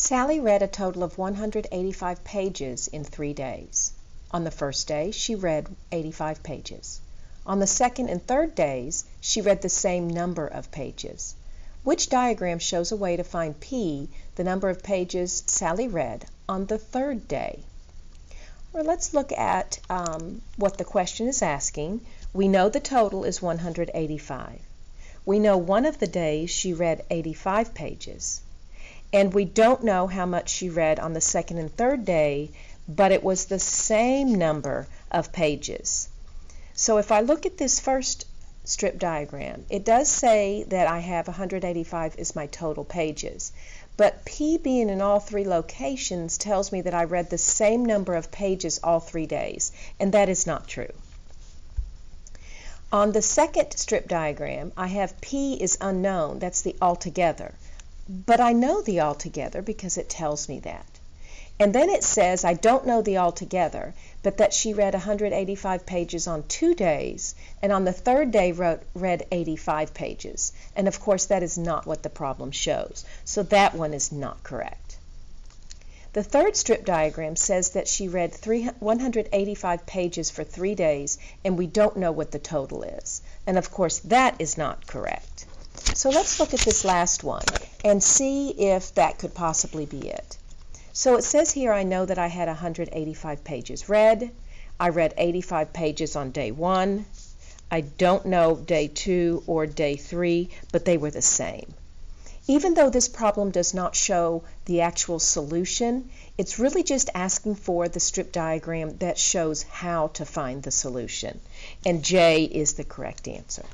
Sally read a total of 185 pages in 3 days. On the first day, she read 85 pages. On the second and third days, she read the same number of pages. Which diagram shows a way to find P, the number of pages Sally read, on the third day? Well, let's look at what the question is asking. We know the total is 185. We know one of the days she read 85 pages. And we don't know how much she read on the second and third day, but it was the same number of pages. So if I look at this first strip diagram, it does say that I have 185 is my total pages. But P being in all 3 locations tells me that I read the same number of pages all 3 days, and that is not true. On the second strip diagram, I have P is unknown, that's the altogether. But I know the altogether because it tells me that. And then it says I don't know the altogether, but that she read 185 pages on 2 days, and on the third day read 85 pages. And of course that is not what the problem shows. So that one is not correct. The third strip diagram says that she read 185 pages for 3 days, and we don't know what the total is. And of course that is not correct. So let's look at this last one and see if that could possibly be it. So it says here I know that I had 185 pages read. I read 85 pages on day 1. I don't know day 2 or day 3, but they were the same. Even though this problem does not show the actual solution, it's really just asking for the strip diagram that shows how to find the solution. And J is the correct answer.